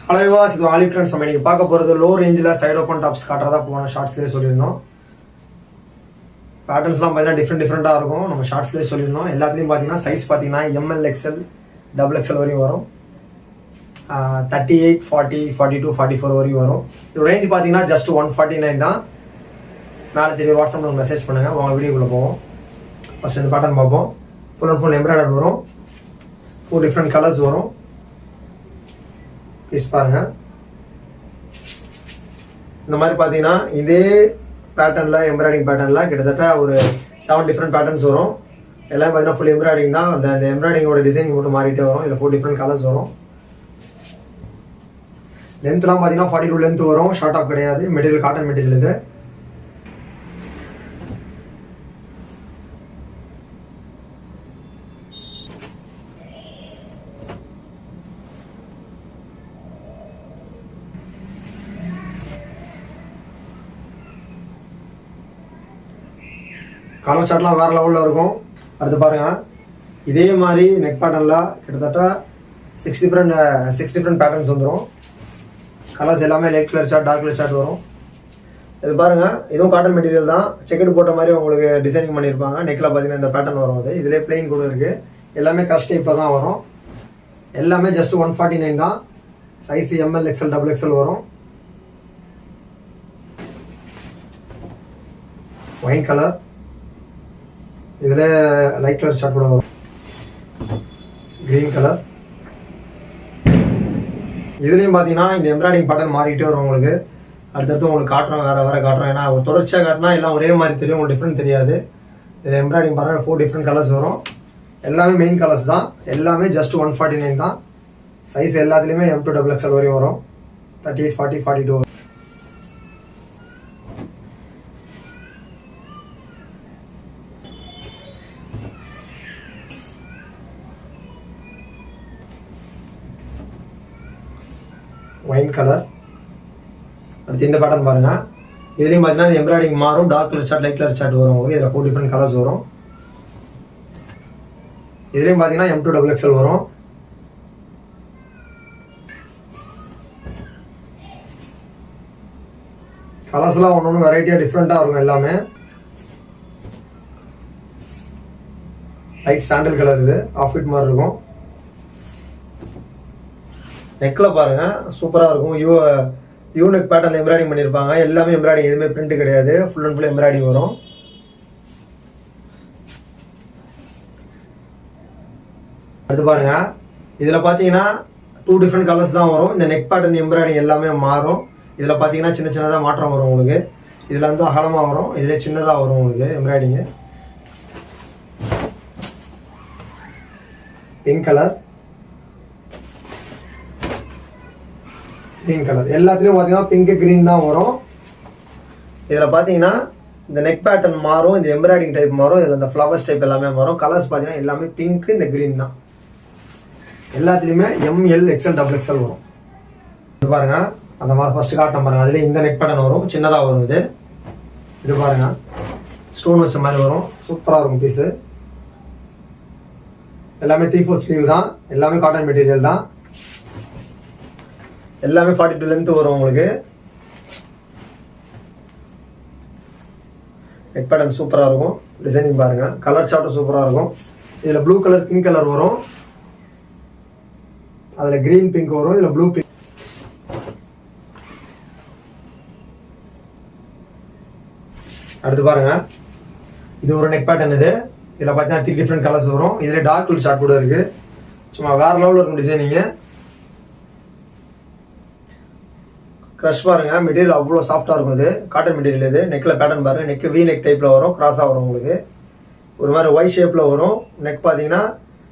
Hello விவாஸ், இது olive trends. நம்ம இன்னைக்கு பார்க்க போகிறது லோ ரேஞ்சில் சைடு ஓப்பன் டாப்ஸ் காட்டுறதா போன ஷார்ட்ஸ்லேயே சொல்லியிருந்தோம். பேட்டர்ன்ஸ்லாம் பார்த்தீங்கன்னா டிஃப்ரெண்ட்டாக இருக்கும். நம்ம ஷார்ட்ஸ்லேயே சொல்லியிருந்தோம். எல்லாத்துலேயும் பார்த்தீங்கன்னா சைஸ் பார்த்தீங்கன்னா எம்எல், எக்ஸ்எல், XXL வரையும் வரும். 38, 40, 42, 44 வரையும் வரும். இது ரேஞ்ச் பார்த்தீங்கன்னா ஜஸ்ட் 149 தான். மேலே தெரியும், வாட்ஸ்அப்பில் ஒரு மெசேஜ் பண்ணுங்கள். உங்கள் வீடியோக்குள்ளே போவோம். ஃபஸ்ட் இந்த பேட்டர்ன் பார்ப்போம். ஃபுல் அண்ட் ஃபுல் எம்ப்ராய்டர்ட் வரும். 4 டிஃப்ரெண்ட் கலர்ஸ் வரும். பீஸ் பாருங்க. இந்த மாதிரி பார்த்தீங்கன்னா இதே பேட்டர்னில் எம்ப்ராய்டிங் பேட்டர்னில் கிட்டத்தட்ட ஒரு 7 டிஃப்ரெண்ட் பேட்டர்ன்ஸ் வரும். எல்லாம் பார்த்தீங்கன்னா ஃபுல் எம்ப்ராய்டிங் தான். அந்த எம்ப்ராய்டிங்கோட டிசைனிங் மட்டும் மாறிட்டே வரும். இதில் 4 டிஃப்ரெண்ட் கலர்ஸ் வரும். லென்த்லாம் பார்த்தீங்கன்னா 42 லென்த் வரும். ஷார்ட் ஆஃப் கிடையாது. மெட்டீரியல் காட்டன் மெட்டீரியல் இது. கலர் சார்ட்லாம் வேறு லெவலில் இருக்கும். அடுத்து பாருங்கள், இதே மாதிரி நெக் பேட்டர்னில் கிட்டத்தட்ட 6 டிஃப்ரெண்ட் பேட்டர்ன்ஸ் வந்துடும். கலர்ஸ் எல்லாமே light colour chart, dark colour chart வரும். இது பாருங்கள், இதுவும் காட்டன் மெட்டீரியல் தான். செக்கெட் போட்ட மாதிரி உங்களுக்கு டிசைனிங் பண்ணியிருப்பாங்க. நெக்கில் பார்த்தீங்கன்னா இந்த பேட்டர்ன் வரும். அது இதிலே பிளெயின் கூட இருக்குது. எல்லாமே க்ரஷ் டைப்பில் தான் வரும். எல்லாமே ஜஸ்ட் 149 தான். சைஸ் எம்எல், எக்ஸ்எல், XXL வரும். ஒயின் கலர், இதில் லைட் கலர் ஷார்ட் கூட வரும். Green colour. இதுலேயும் பார்த்தீங்கன்னா இந்த எம்ப்ராய்டிங் பேட்டர்ன் மாறிக்கிட்டே வரும் உங்களுக்கு. அடுத்தடுத்து உங்களுக்கு காட்டுறோம், வேறு காட்டுறோம். ஏன்னா ஒரு தொடர்ச்சியாக காட்டினா எல்லாம் ஒரே மாதிரி தெரியும், உங்களுக்கு டிஃப்ரெண்ட் தெரியாது. இதில் எம்ப்ராய்டிங் பாருங்கள், 4 டிஃப்ரெண்ட் கலர்ஸ் வரும். எல்லாமே மெயின் கலர்ஸ் தான். எல்லாமே ஜஸ்ட் 149 தான். சைஸ் எல்லாத்துலேயுமே M to XXL வரையும் வரும். 38, 40, 42. Wine colour. அடுத்து இந்த பேட்டர்ன் பாருங்க. இதுலேயும் பார்த்தீங்கன்னா எம்ப்ராய்டிங் மாறும். Dark colour chart, light colour chart வரும். இதில் 4 டிஃப்ரெண்ட் கலர்ஸ் வரும். இதுலேயும் பார்த்தீங்கன்னா M to XXL வரும். கலர்ஸ்லாம் ஒன்று வெரைட்டியாக டிஃப்ரெண்ட்டாக இருக்கும். எல்லாமே லைட் சாண்டல் கலர். இது ஆஃப் இட் மாதிரி இருக்கும். நெக்கில் பாருங்கள், சூப்பராக இருக்கும். யூ நெக் பேட்டர்னில் எம்ப்ராய்டிங் பண்ணியிருப்பாங்க. எல்லாமே எம்ப்ராய்டிங், எதுவுமே பிரிண்ட் கிடையாது. ஃபுல் அண்ட் ஃபுல் எம்ப்ராய்டிங் வரும். அடுத்து பாருங்கள், இதில் பார்த்தீங்கன்னா 2 டிஃப்ரெண்ட் கலர்ஸ் தான் வரும். இந்த நெக் பேட்டர்ன் எம்ப்ராய்டிங் எல்லாமே மாறும். இதில் பார்த்தீங்கன்னா சின்ன சின்னதாக மாற்றம் வரும் உங்களுக்கு. இதில் வந்து அகலமாக வரும், இதில் சின்னதாக வரும் உங்களுக்கு embroidery. Pink colour, green colour. எல்லாத்துலேயும் பார்த்தீங்கன்னா பிங்க், க்ரீன் தான் வரும். இதில் பார்த்தீங்கன்னா இந்த நெக் பேட்டர்ன் மாறும், இந்த எம்ப்ராய்டிங் டைப் மாறும், இதில் இந்த ஃப்ளவர்ஸ் டைப் எல்லாமே மாறும். கலர்ஸ் பார்த்தீங்கன்னா எல்லாமே பிங்க், இந்த க்ரீன் தான். எல்லாத்துலேயுமே ML, XL, XXL வரும். இது பாருங்க, அந்த மாதிரி ஃபர்ஸ்ட் காட்டம் பாருங்க. அதில் இந்த நெக் பேட்டர்ன் வரும், சின்னதாக வரும். இது பாருங்க, ஸ்டோன் வச்ச மாதிரி வரும். சூப்பராக இருக்கும் பீஸு. எல்லாமே 3/4 ஸ்லீவ் தான். எல்லாமே காட்டன் மெட்டீரியல் தான். எல்லாமே 42 லென்த் வரும் உங்களுக்கு. நெக் பேட்டர்ன் சூப்பராக இருக்கும். டிசைனிங் பாருங்க, கலர் சார்ட்டும் சூப்பராக இருக்கும். இதில் ப்ளூ கலர், பிங்க் கலர் வரும். அதில் க்ரீன், பிங்க் வரும். இதில் ப்ளூ, பிங்க். அடுத்து பாருங்க, இது ஒரு நெக் பேட்டர்ன். இதில் பார்த்தீங்கன்னா 3 டிஃப்ரெண்ட் கலர்ஸ் வரும். இதில் டார்க் கலர் ஷார்ட் கூட இருக்கு. சும்மா வேற லெவலில் இருக்கும் டிசைனிங்கு. க்ரஷ் பாருங்க, மெட்டீரியல் அவ்வளோ சாஃப்டாக இருக்கும். இது காட்டன் மெட்டீரியல். இது நெக்கில் பேட்டர்ன் பாருங்க. நெக் V நெக் டைப்பில் வரும், கிராஸாக வரும் உங்களுக்கு. ஒரு மாதிரி ஒய் ஷேப்பில் வரும். நெக் பார்த்தீங்கன்னா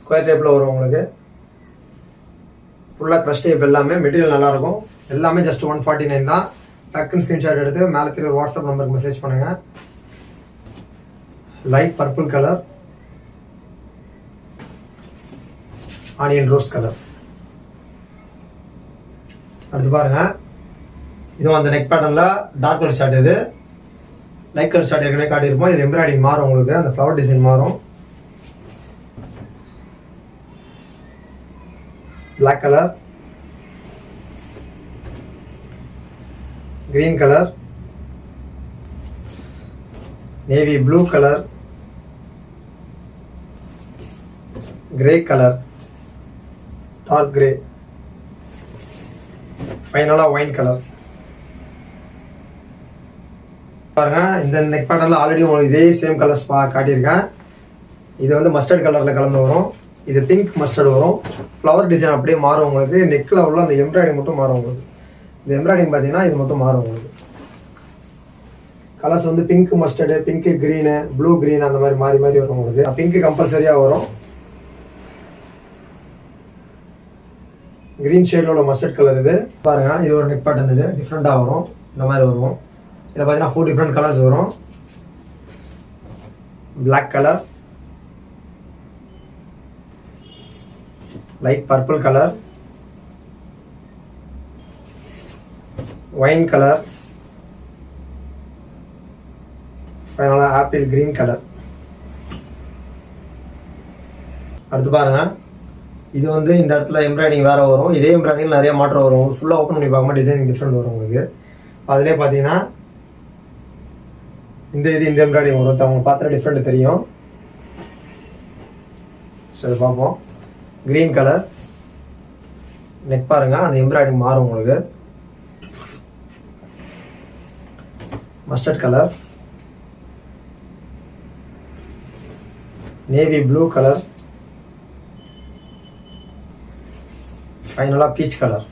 ஸ்கொயர் டைப்பில் வரும் உங்களுக்கு. ஃபுல்லாக க்ரஷ் டைப். எல்லாமே மெட்டீரியல் நல்லாயிருக்கும். எல்லாமே ஜஸ்ட் 149 தான். டக்குன்னு ஸ்க்ரீன்ஷாட் எடுத்து மேலே தெரியுற வாட்ஸ்அப் நம்பருக்கு மெசேஜ் பண்ணுங்கள். Light purple colour, onion rose colour. அடுத்து பாருங்க, இதுவும் அந்த நெக் பேட்டர்னில் டார்க் கலர் ஷார்ட். இது லைட் கலர் ஷார்ட் ஏற்கனவே காட்டியிருப்போம். இது எம்ப்ராய்டிங் மாறும் உங்களுக்கு. அந்த ஃப்ளவர் டிசைன் மாறும். Black colour, green color, navy blue color, grey color, dark grey, ஃபைனலாக ஒயின் கலர். பாருங்க, இந்த நெக் பேட்டர்னில் ஆல்ரெடி உங்களுக்கு இதே சேம் கலர்ஸ் காட்டியிருக்கேன். இது வந்து மஸ்டர்ட் கலரில் கலந்து வரும், இது பிங்க் மஸ்டர்ட் வரும். ஃப்ளவர் டிசைன் அப்படியே மாறும் உங்களுக்கு. நெக்கில் உள்ள அந்த எம்ப்ராய்டிங் மட்டும் மாறும் உங்களுக்கு. இந்த எம்ப்ராய்டிங் பார்த்தீங்கன்னா இது மட்டும் மாறும் உங்களுக்கு. கலர்ஸ் வந்து pink mustard, pink green, blue green அந்த மாதிரி மாறி மாறி வரும் உங்களுக்கு. பிங்க்கு கம்பல்சரியாக வரும். க்ரீன் ஷேடில் உள்ள மஸ்டர்ட் கலர் இது. பாருங்கள், இது ஒரு நெக் பேட்டர்ன். இது டிஃப்ரெண்ட்டாக வரும், இந்த மாதிரி வரும். இதில் பார்த்தீங்கன்னா 4 டிஃப்ரெண்ட் கலர்ஸ் வரும். Black colour, light purple colour, wine colour, ஃபைனலாக ஆப்பிள் கிரீன் கலர். அடுத்து பாருங்கள், இது வந்து இந்த இடத்துல எம்ப்ராய்டிங் வேறு வரும். இதே எம்ப்ராய்டிங் நிறைய மாற்றம் வரும். உங்களுக்கு ஃபுல்லாக ஓப்பன் பண்ணி பார்க்கும்போது டிசைனிங் டிஃப்ரெண்ட் வரும் உங்களுக்கு. அதிலே பார்த்தீங்கன்னா இந்த எம்ப்ராய்டிங் வரும். அவங்க பார்த்தா டிஃப்ரெண்ட் தெரியும். சரி பார்ப்போம். க்ரீன் கலர் நெக் பாருங்க, அந்த எம்ப்ராய்டிங் மாறும் உங்களுக்கு. Mustard colour, navy blue colour, ஃபைனலாக பீச் கலர்.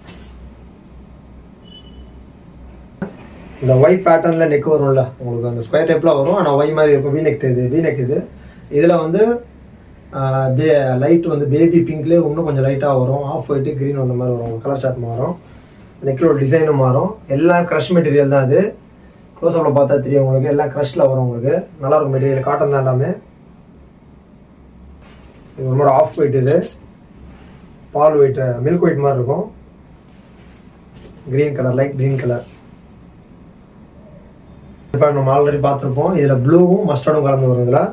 இந்த ஒய் பேட்டர்னில் நெக் வரும்ல உங்களுக்கு, அந்த ஸ்கொயர் டைப்பில் வரும். ஆனால் ஒய் மாதிரி இருக்கும். வீநெக் இது இதில் வந்து லைட் வந்து பேபி பிங்க்லேயே இன்னும் கொஞ்சம் லைட்டாக வரும். ஆஃப் ஒயிட்டு க்ரீன் அந்த மாதிரி வரும். கலர் ஷார்ட் மாறும். நெக்கிலோட டிசைனும் மாறும். எல்லாம் க்ரஷ் மெட்டீரியல் தான். அது க்ளோஸ்அப்பில் பார்த்தா தெரியும் உங்களுக்கு. எல்லாம் க்ரஷில் வரும் உங்களுக்கு. நல்லாயிருக்கும் மெட்டீரியல். காட்டன் தான் எல்லாமே. இது ரொம்ப ஆஃப் ஒயிட். இது பால் ஒயிட், மில்க் ஒயிட் மாதிரி இருக்கும். Green colour, light green colour. இப்போ நம்ம ஆல்ரெடி பார்த்துருப்போம். இதில் ப்ளூவும் மஸ்டர்டும் கலந்து வரும். இதில்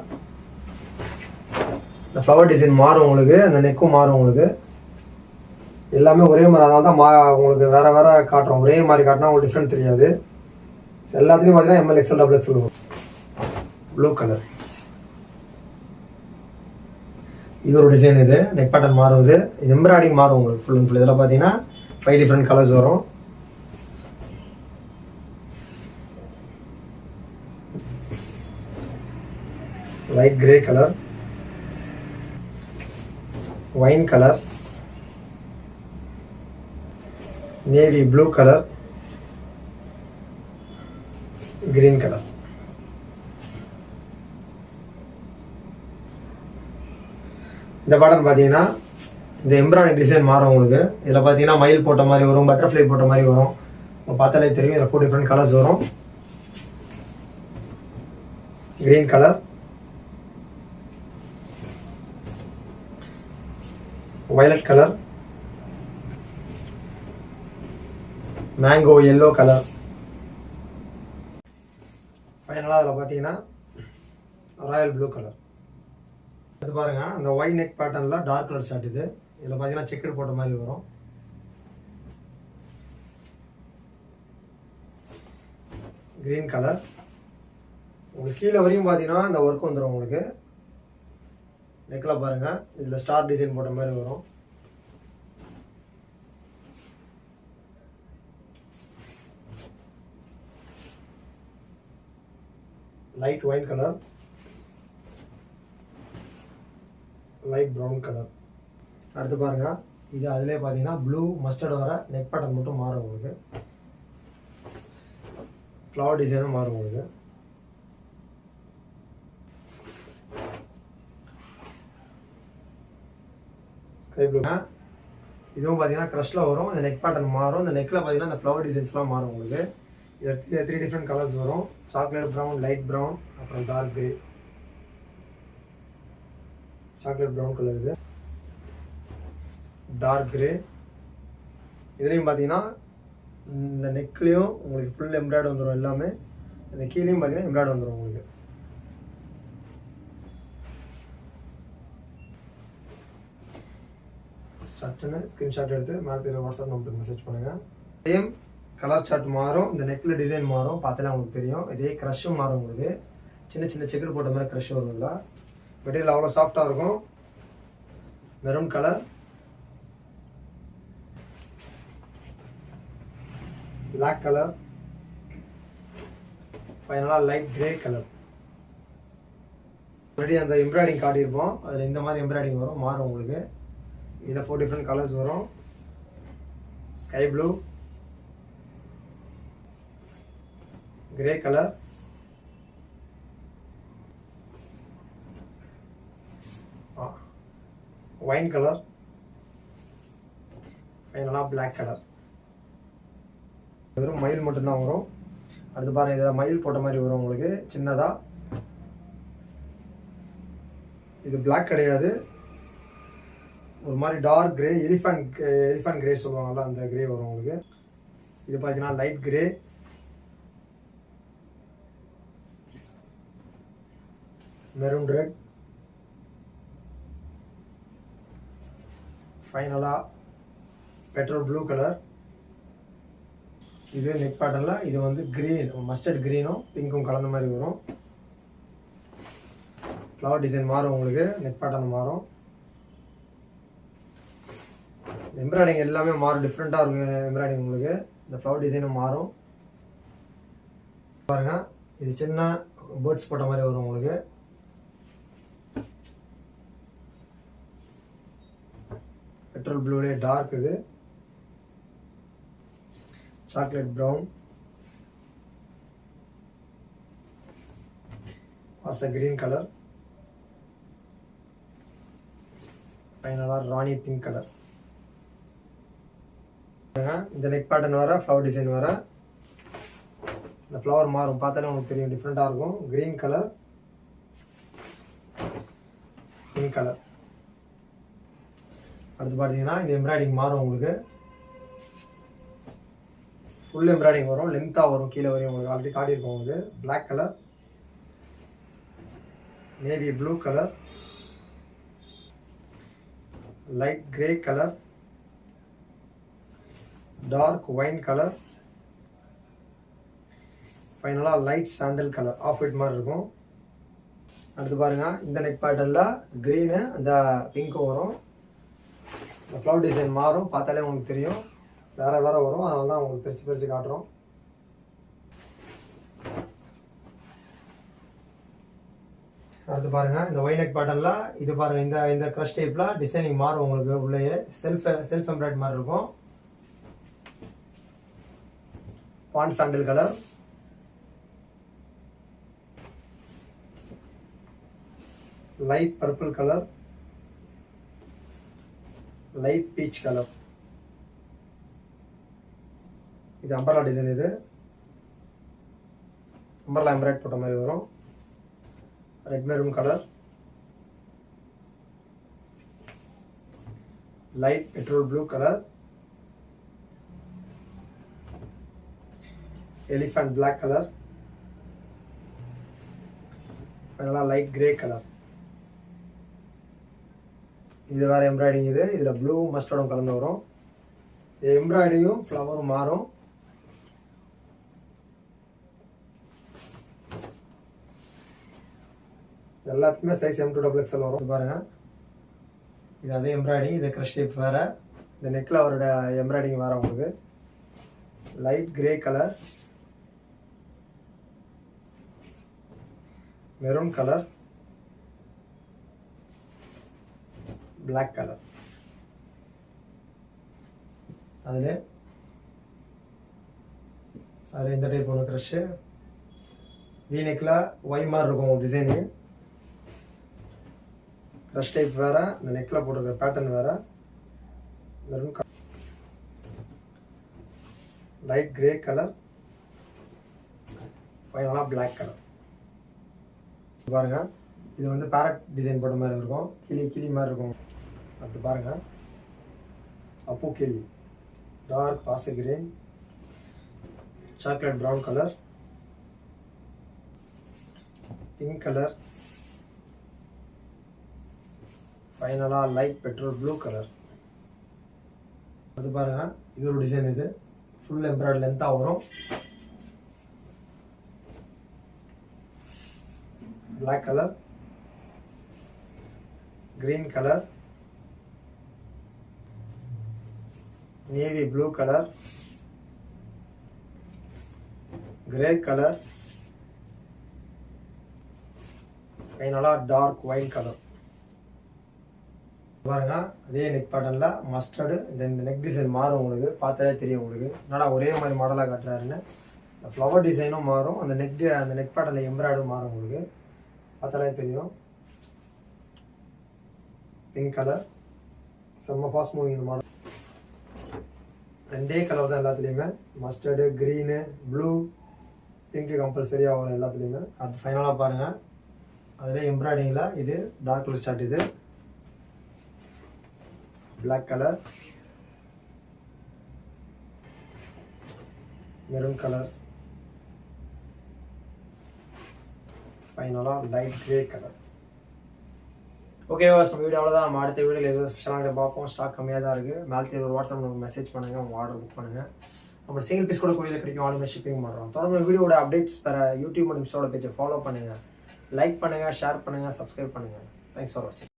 இந்த ஃப்ளவர் டிசைன் மாறும் உங்களுக்கு. அந்த நெக்கும் மாறும் உங்களுக்கு. எல்லாமே ஒரே மாதிரி. அதனால தான் உங்களுக்கு வேறு வேறு காட்டுறோம். ஒரே மாதிரி காட்டினா உங்களுக்கு டிஃப்ரெண்ட் தெரியாது. எல்லாத்துலேயும் பார்த்தீங்கன்னா ML XL XXL வரும். ப்ளூ கலர், இது ஒரு டிசைன். இது நெக் பேட்டர்ன் மாறும். இது எம்ப்ராய்டிங் மாறும் உங்களுக்கு ஃபுல் அண்ட் ஃபுல். இதில் பார்த்தீங்கன்னா 5 டிஃப்ரெண்ட் கலர்ஸ் வரும். Light grey colour, wine colour, navy blue colour, green colour. இந்த பேட்டர்ன் பார்த்தீங்கன்னா இந்த எம்ப்ராய்டிங் டிசைன் மாறும் உங்களுக்கு. இதில் பார்த்தீங்கன்னா மயில் போட்ட மாதிரி வரும், பட்டர்ஃப்ளை போட்ட மாதிரி வரும். பார்த்தாலே தெரியும். இதில் 4 டிஃப்ரெண்ட் கலர்ஸ் வரும். Green colour, violet colour, mango yellow colour. ஃபைனலாக அதில் பார்த்தீங்கன்னா ராயல் ப்ளூ கலர். இது பாருங்க, அந்த ஒய் நெக் பேட்டர்னில் டார்க் கலர் ஷார்ட். இது இதில் பார்த்தீங்கன்னா செக்கெட் போட்ட மாதிரி வரும். Green colour. உங்களுக்கு கீழே வரையும் பார்த்தீங்கன்னா இந்த ஒர்க் வந்துடும் உங்களுக்கு. நெக்கில் பாருங்கள், இதில் ஸ்டார் டிசைன் போட்ட மாதிரி வரும். Light wine colour, light brown colour. அடுத்து பாருங்கள், இது அதிலே பார்த்தீங்கன்னா ப்ளூ மஸ்டர்ட் வர நெக் பேட்டர்ன் மட்டும் மாறும் உங்களுக்கு. ஃப்ளவர் டிசைனும் மாறும் உங்களுக்கு. Sky blue. இதுவும் பார்த்தீங்கன்னா க்ரஷில் வரும். இந்த நெக் பேட்டர்ன் மாறும். இந்த நெக்கில் பார்த்தீங்கன்னா இந்த ஃப்ளவர் டிசைன்ஸ்லாம் மாறும் உங்களுக்கு. இது 3 டிஃப்ரெண்ட் கலர்ஸ் வரும். சாக்லேட் ப்ரௌன், லைட் ப்ரௌன், அப்புறம் dark grey. Chocolate brown colour, இது டார்க் கிரே. இதுலேயும் பார்த்தீங்கன்னா இந்த நெக்லேயும் உங்களுக்கு ஃபுல் எம்ப்ராய்டு வந்துடும் எல்லாமே. இந்த கீழேயும் பார்த்தீங்கன்னா எம்ப்ராய்டு வந்துடும் உங்களுக்கு. சட்டுன்னு ஸ்க்ரீன்ஷாட் எடுத்து மேலே வாட்ஸ்அப் நம்பருக்கு மெசேஜ் பண்ணுங்கள். சேம் கலர் சார்ட் மாறும், இந்த நெக்கில் டிசைன் மாறும், பார்த்தாலே உங்களுக்கு தெரியும். இதே க்ரஷ்ஷும் மாறும் உங்களுக்கு. சின்ன சின்ன செக்கர் போட்ட மாதிரி க்ரஷ் வருங்களா. மெட்டீரியல் அவ்வளோ சாஃப்டாக இருக்கும். மெரூன் கலர், பிளாக் கலர், ஃபைனலாக லைட் கிரே கலர். ஆல்ரெடி அந்த எம்ப்ராய்டிங் காட்டியிருப்போம், அதில் இந்த மாதிரி எம்ப்ராய்டிங் வரும், மாறும் உங்களுக்கு. இதில் 4 டிஃப்ரெண்ட் கலர்ஸ் வரும். Sky blue, grey colour, wine colour, ஃபைனலாக பிளாக் கலர். வெறும் மயில் மட்டும்தான் வரும். அடுத்து பாருங்கள், இதில் மயில் போட்ட மாதிரி வரும் உங்களுக்கு சின்னதாக. இது பிளாக் கிடையாது, ஒரு மாதிரி டார்க் கிரே, எலிஃபண்ட் கிரே சொல்லுவாங்கல்ல, அந்த கிரே வரும் உங்களுக்கு. இது பார்த்தீங்கன்னா லைட் கிரே, மெரூன் ரெட், ஃபைனலாக பெட்ரோல் ப்ளூ கலர். இது நெக் பேட்டர்னில் இது வந்து க்ரீன், மஸ்டர்ட் க்ரீனும் பிங்க்கும் கலந்த மாதிரி வரும். ஃப்ளவர் டிசைன் மாறும் உங்களுக்கு, நெக் பேட்டர்ன் மாறும். எம்ப்ராய்டிங் எல்லாமே மாறும், டிஃப்ரெண்ட்டாக இருக்கும் எம்ப்ராய்டிங் உங்களுக்கு. இந்த ஃப்ளவர் டிசைனும் மாறும். பாருங்க, இது சின்ன பேர்ட்ஸ் போட்ட மாதிரி வரும் உங்களுக்கு. பெட்ரோல் ப்ளூலே டார்க், இது சாக்லேட் ப்ரௌன், வாச கிரீன் கலர், ஃபைனலாக ராணி பிங்க் கலர். இந்த நெக் பேட்டர்ன் வர, ஃப்ளவர் டிசைன் வர, இந்த ஃப்ளவர் மாறும், பார்த்தாலே உங்களுக்கு தெரியும், டிஃப்ரெண்ட்டாக இருக்கும். Green colour, pink colour. அடுத்து பார்த்தீங்கன்னா இந்த எம்ப்ராய்டிங் மாறும் உங்களுக்கு. ஃபுல் எம்ப்ராய்டிங் வரும், லென்த்தாக வரும், கீழே வரையும் உங்களுக்கு ஆல்ரெடி காட்டியிருக்கோம் உங்களுக்கு. Black colour, navy blue colour, light grey colour, dark wine colour, ஃபைனலாக light sandal colour, off white மாதிரி இருக்கும். அடுத்து பாருங்கள், இந்த நெக் பேட்டர்னில் க்ரீனு அந்த பிங்க்கும் வரும். இந்த ஃப்ளவர் டிசைன் மாறும், பார்த்தாலே உங்களுக்கு தெரியும், வேறு வேறு வரும், அதனால தான் உங்களுக்கு பிரித்து காட்டுறோம். அடுத்து பாருங்கள், இந்த ஒய் நெக் பேட்டர்னில் இது பாருங்கள், இந்த க்ரஷ் டைப்பில் டிசைனிங் மாறும் உங்களுக்கு. உள்ளே செல்ஃப் எம்ப்ராய்ட் மாதிரி இருக்கும். பான் sandal colour, light purple colour, light peach colour. இது அம்பர்லா டிசைன், இது அம்பர்லா எம்ப்ராய்ட் போட்ட மாதிரி வரும். Red maroon colour, light petrol blue colour, elephant black colour, ஃபைனலாக லைட் கிரே கலர். இது வேறு எம்ப்ராய்டிங், இதில் ப்ளூ மஸ்டர்டும் கலந்து வரும். இது எம்ப்ராய்டிங்கும் ஃப்ளவரும் மாறும். எல்லாத்துக்குமே சைஸ் M2XXL வரும். பாருங்கள், இது அதே எம்ப்ராய்டிங், இது க்ரஷ் டைப் வேறு. இந்த நெக்கில் அவரோட எம்ப்ராய்டிங் வேறு உங்களுக்கு. Light grey colour, maroon colour, black colour. அதில் இந்த டைப் ஒன்று க்ரஷ்ஷு. வி நெக்கில் ஒய் மாதிரி இருக்கும் டிசைனு. க்ரஷ் டைப் வேறு, இந்த நெக்கில் போட்டிருக்கிற பேட்டர்ன் வேறு. Maroon colour, light grey colour, ஃபைனலாக பிளாக் கலர். பாருங்கள், இது வந்து பேரட் டிசைன் போட்ட மாதிரி இருக்கும், கிளி மாதிரி இருக்கும். அடுத்து பாருங்கள், அப்போ கிளி, டார்க் பாசி green, chocolate brown colour, pink colour, ஃபைனலாக லைட் பெட்ரோல் ப்ளூ கலர். அது பாருங்கள், இது ஒரு டிசைன். இது ஃபுல் எம்ப்ராய்டரி லென்த்தாக வரும். Black colour, green colour, navy blue colour, grey colour, ஃபைனலாக டார்க் ஒயிட் கலர். பாருங்க அதே நெக் பேட்டர்னில் மஸ்டர்டு. இந்த நெக் டிசைன் மாறும், உங்களுக்கு பார்த்தாலே தெரியும் உங்களுக்கு என்னடா ஒரே மாதிரி மாடலாக காட்டுறாருன்னு. இந்த ஃப்ளவர் டிசைனும் மாறும், அந்த நெக் பேட்டர்னில் எம்ப்ராய்டும் மாறும், உங்களுக்கு பார்த்தாலே தெரியும். பிங்க் கலர் செம்ம ஃபாஸ்ட் மூவிங் இந்த மாடல். ரெண்டே கலர் தான் எல்லாத்துலேயுமே, மஸ்டர்டு, க்ரீனு, ப்ளூ, பிங்க்கு கம்பல்சரியாக வரும் எல்லாத்துலேயுமே. அடுத்து ஃபைனலாக பாருங்கள் அதில் எம்ப்ராய்டிங்கில் இது டார்க் கலர் ஷர்ட், இது பிளாக் கலர், மெரூன் கலர், ஃபைனலாக லைட் கிரே கலர். ஓகே நம்ம வீடியோ அவ்வளோதான். நம்ம அடுத்த வீடியோவில் எதுவும் ஸ்பெஷலாக பார்ப்போம். ஸ்டாக் கம்மியாக தான் இருக்குது. மேலே ஒரு வாட்ஸ்அப் நமக்கு மெசேஜ் பண்ணுங்கள், உங்கள் ஆர்டர் புக் பண்ணுங்கள். நம்ம சிங்கிள் பீஸ் கூட கோயிலில் கிடைக்கும், ஆளுமே ஷிப்பிங் பண்ணுறோம். தொடர்ந்து வீடியோட அப்டேட்ஸ் பெற யூடியூப் மற்றும் இன்ஸ்டாவோட பேஜை ஃபாலோ பண்ணுங்கள், லைக் பண்ணுங்கள், ஷேர் பண்ணுங்கள், சப்ஸ்கிரைப் பண்ணுங்கள். தேங்க்ஸ் ஃபார் வாட்சிங்.